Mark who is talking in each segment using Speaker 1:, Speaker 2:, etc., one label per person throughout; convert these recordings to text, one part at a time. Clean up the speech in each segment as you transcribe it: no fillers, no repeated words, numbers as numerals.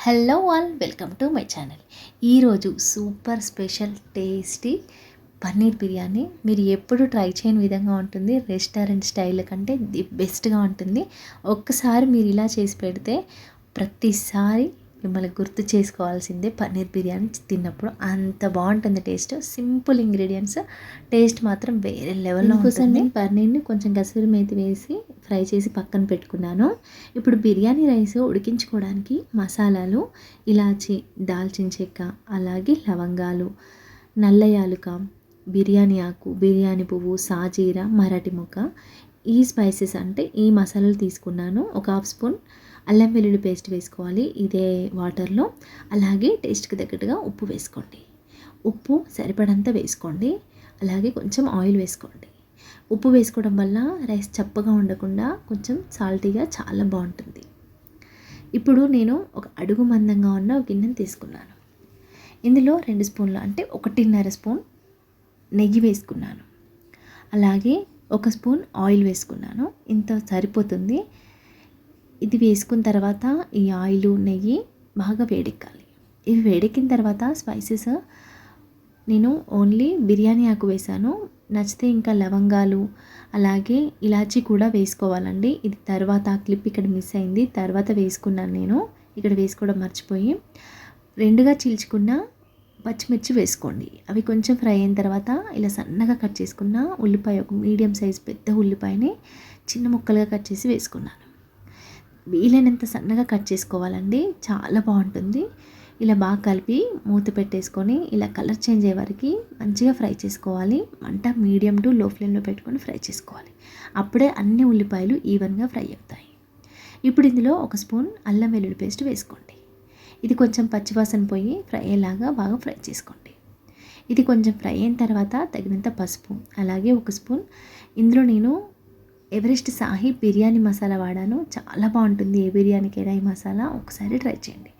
Speaker 1: Hello all, welcome to my channel. ఈరోజు super special tasty paneer biryani మీరు ఎప్పుడు ట్రై చేయని విధంగా ఉంటుంది. రెస్టారెంట్ స్టైల్ కంటే ది బెస్ట్గా ఉంటుంది. ఒక్కసారి మీరు ఇలా చేసి పెడితే ప్రతిసారి మిమ్మల్ని గుర్తు చేసుకోవాల్సిందే. పన్నీర్ బిర్యానీ తిన్నప్పుడు అంత బాగుంటుంది టేస్ట్. సింపుల్ ఇంగ్రీడియంట్స్, టేస్ట్ మాత్రం వేరే లెవెల్లో ఉంటుంది. పన్నీర్ని కొంచెం కసూరి మేతి వేసి ఫ్రై చేసి పక్కన పెట్టుకున్నాను. ఇప్పుడు బిర్యానీ రైస్ ఉడికించుకోవడానికి మసాలాలు ఇలాచి, దాల్చిన చెక్క, అలాగే లవంగాలు, నల్ల యాలుక, బిర్యానీ ఆకు, బిర్యానీ పువ్వు, సాజీరా, మరాఠీ మొక్క, ఈ స్పైసెస్ అంటే ఈ మసాలాలు తీసుకున్నాను. ఒక హాఫ్ స్పూన్ అల్లం వెల్లుల్లి పేస్ట్ వేసుకోవాలి ఇదే వాటర్లో. అలాగే టేస్ట్కి తగ్గట్టుగా ఉప్పు వేసుకోండి. ఉప్పు సరిపడంత వేసుకోండి. అలాగే కొంచెం ఆయిల్ వేసుకోండి. ఉప్పు వేసుకోవడం వల్ల రైస్ చప్పగా ఉండకుండా కొంచెం సాల్టీగా చాలా బాగుంటుంది. ఇప్పుడు నేను ఒక అడుగు మందంగా ఉన్న ఒక గిన్నెను తీసుకున్నాను. ఇందులో 2 స్పూన్లు అంటే 1.5 స్పూన్ నెయ్యి వేసుకున్నాను. అలాగే 1 స్పూన్ ఆయిల్ వేసుకున్నాను. ఇంత సరిపోతుంది. ఇది వేసుకున్న తర్వాత ఈ ఆయిల్, నెయ్యి బాగా వేడెక్కాలి. ఇవి వేడెక్కిన తర్వాత స్పైసెస్ నేను ఓన్లీ బిర్యానీ ఆకు వేసాను. నచ్చితే ఇంకా లవంగాలు, అలాగే ఇలాచీ కూడా వేసుకోవాలండి. ఇది తర్వాత క్లిప్ ఇక్కడ మిస్ అయింది, తర్వాత వేసుకున్నాను నేను. ఇక్కడ వేసుకోవడం మర్చిపోయి. 2గా చీల్చుకున్న పచ్చిమిర్చి వేసుకోండి. అవి కొంచెం ఫ్రై అయిన తర్వాత ఇలా సన్నగా కట్ చేసుకున్న ఉల్లిపాయ, ఒక మీడియం సైజ్ పెద్ద ఉల్లిపాయని చిన్న ముక్కలుగా కట్ చేసి వేసుకున్నాను. వీలైనంత సన్నగా కట్ చేసుకోవాలండి, చాలా బాగుంటుంది. ఇలా బాగా కలిపి మూత పెట్టేసుకొని ఇలా కలర్ చేంజ్ అయ్యే వరకు మంచిగా ఫ్రై చేసుకోవాలి. మంట మీడియం టు లో ఫ్లేమ్లో పెట్టుకొని ఫ్రై చేసుకోవాలి. అప్పుడే అన్ని ఉల్లిపాయలు ఈవెన్గా ఫ్రై అవుతాయి. ఇప్పుడు ఇందులో 1 స్పూన్ అల్లం వెల్లుల్లి పేస్ట్ వేసుకోండి. ఇది కొంచెం పచ్చివాసన పోయి ఫ్రై అయ్యేలాగా బాగా ఫ్రై చేసుకోండి. ఇది కొంచెం ఫ్రై అయిన తర్వాత తగినంత పసుపు, అలాగే 1 స్పూన్ ఇందులో నేను ఎవరెస్ట్ సాహి బిర్యానీ మసాలా వాడాను. చాలా బాగుంటుంది. ఏ బిర్యానీకైనా ఈ మసాలా ఒకసారి ట్రై చేయండి.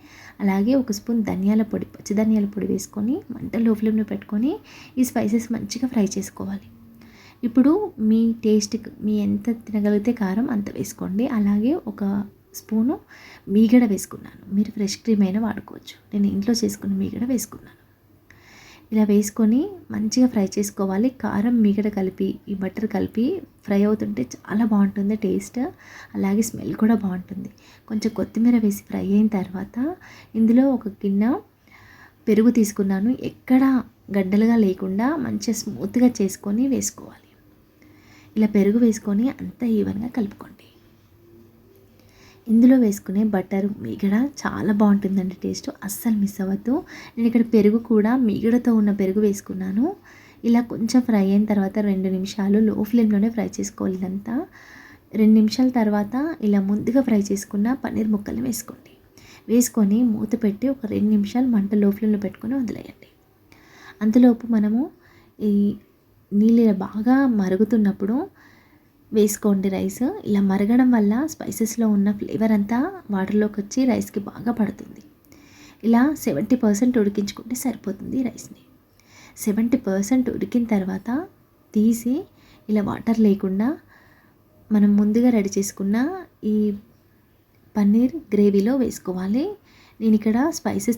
Speaker 1: అలాగే 1 స్పూన్ ధనియాల పొడి, పచ్చి ధనియాల పొడి వేసుకొని మంట లో ఫ్లేమ్లో పెట్టుకొని ఈ స్పైసెస్ మంచిగా ఫ్రై చేసుకోవాలి. ఇప్పుడు మీ టేస్ట్కి మీ ఎంత తినగలిగితే కారం అంత వేసుకోండి. అలాగే 1 స్పూను మీగడ వేసుకున్నాను. మీరు ఫ్రెష్ క్రీమ్ అయినా వాడుకోవచ్చు. నేను ఇంట్లో చేసుకున్న మీగడ వేసుకున్నాను. ఇలా వేసుకొని మంచిగా ఫ్రై చేసుకోవాలి. కారం, మీగడ కలిపి, ఈ బటర్ కలిపి ఫ్రై అవుతుంటే చాలా బాగుంటుంది టేస్ట్. అలాగే స్మెల్ కూడా బాగుంటుంది. కొంచెం కొత్తిమీర వేసి ఫ్రై అయిన తర్వాత ఇందులో 1 గిన్నె పెరుగు తీసుకున్నాను. ఎక్కడ గడ్డలుగా లేకుండా మంచిగా స్మూత్గా చేసుకొని వేసుకోవాలి. ఇలా పెరుగు వేసుకొని అంతా ఈవెన్గా కలుపుకోండి. ఇందులో వేసుకునే బటర్, మీగడ చాలా బాగుంటుందండి టేస్ట్. అస్సలు మిస్ అవ్వద్దు. నేను ఇక్కడ పెరుగు కూడా మీగడతో ఉన్న పెరుగు వేసుకున్నాను. ఇలా కొంచెం ఫ్రై అయిన తర్వాత 2 నిమిషాలు లో ఫ్లేమ్లోనే ఫ్రై చేసుకోవాలి. ఇదంతా 2 నిమిషాల తర్వాత ఇలా ముందుగా ఫ్రై చేసుకున్న పన్నీర్ ముక్కల్ని వేసుకోండి. వేసుకొని మూత పెట్టి ఒక 2 నిమిషాలు మంట లో ఫ్లేమ్లో పెట్టుకొని వదిలేయండి. అంతలోపు మనము ఈ నీళ్ళు బాగా మరుగుతున్నప్పుడు వేసుకోండి రైస్. ఇలా మరగడం వల్ల స్పైసెస్లో ఉన్న ఫ్లేవర్ అంతా వాటర్లోకి వచ్చి రైస్కి బాగా పడుతుంది. ఇలా 70% ఉడికించుకుంటే సరిపోతుంది రైస్ని. 70% ఉడికిన తర్వాత తీసి ఇలా వాటర్ లేకుండా మనం ముందుగా రెడీ చేసుకున్న ఈ పన్నీర్ గ్రేవీలో వేసుకోవాలి. నేను ఇక్కడ స్పైసెస్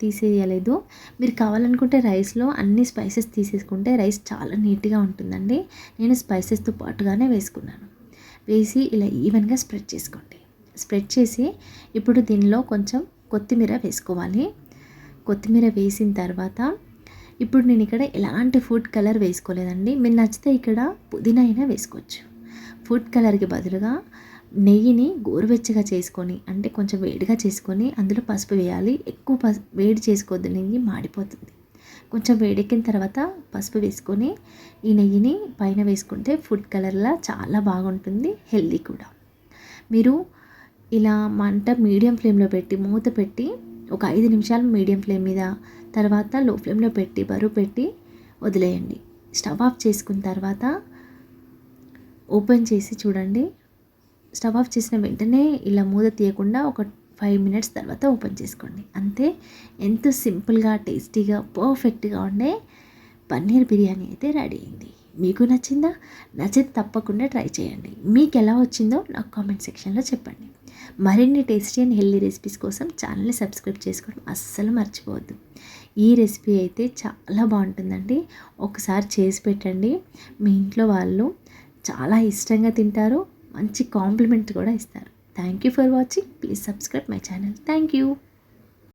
Speaker 1: తీసేయలేదు. మీరు కావాలనుకుంటే రైస్లో అన్ని స్పైసెస్ తీసేసుకుంటే రైస్ చాలా నీట్గా ఉంటుందండి. నేను స్పైసెస్తో పాటుగానే వేసుకున్నాను. వేసి ఇలా ఈవెన్గా స్ప్రెడ్ చేసుకోండి. స్ప్రెడ్ చేసి ఇప్పుడు దీనిలో కొంచెం కొత్తిమీర వేసుకోవాలి. కొత్తిమీర వేసిన తర్వాత ఇప్పుడు నేను ఇక్కడ ఎలాంటి ఫుడ్ కలర్ వేసుకోలేదండి. మీరు నచ్చితే ఇక్కడ పుదీనా అయినా వేసుకోవచ్చు. ఫుడ్ కలర్కి బదులుగా నెయ్యిని గోరువెచ్చగా చేసుకొని, అంటే కొంచెం వేడిగా చేసుకొని అందులో పసుపు వేయాలి. ఎక్కువ వేడి చేసుకోవద్దు, నెయ్యి మాడిపోతుంది. కొంచెం వేడెక్కిన తర్వాత పసుపు వేసుకొని ఈ నెయ్యిని పైన వేసుకుంటే ఫుడ్ కలర్లా చాలా బాగుంటుంది, హెల్దీ కూడా. మీరు ఇలా మంట మీడియం ఫ్లేమ్లో పెట్టి మూత పెట్టి ఒక 5 నిమిషాలు మీడియం ఫ్లేమ్ మీద, తర్వాత లో ఫ్లేమ్లో పెట్టి బరువు పెట్టి వదిలేయండి. స్టవ్ ఆఫ్ చేసుకున్న తర్వాత ఓపెన్ చేసి చూడండి. స్టవ్ ఆఫ్ చేసిన వెంటనే ఇలా మూత తీయకుండా ఒక 5 మినిట్స్ తర్వాత ఓపెన్ చేసుకోండి. అంతే. ఎంతో సింపుల్గా, టేస్టీగా, పర్ఫెక్ట్గా ఉండే పన్నీర్ బిర్యానీ అయితే రెడీ అయింది. మీకు నచ్చిందా? నచ్చితే తప్పకుండా ట్రై చేయండి. మీకు ఎలా వచ్చిందో నాకు కామెంట్ సెక్షన్లో చెప్పండి. మరిన్ని టేస్టీ అండ్ హెల్దీ రెసిపీస్ కోసం ఛానల్ని సబ్స్క్రైబ్ చేసుకోవడం అస్సలు మర్చిపోవద్దు. ఈ రెసిపీ అయితే చాలా బాగుంటుందండి. ఒకసారి చేసి పెట్టండి. మీ ఇంట్లో వాళ్ళు చాలా ఇష్టంగా తింటారు. మంచి కాంప్లిమెంట్ కూడా ఇస్తారు. Thank you for watching. Please subscribe my channel. Thank you.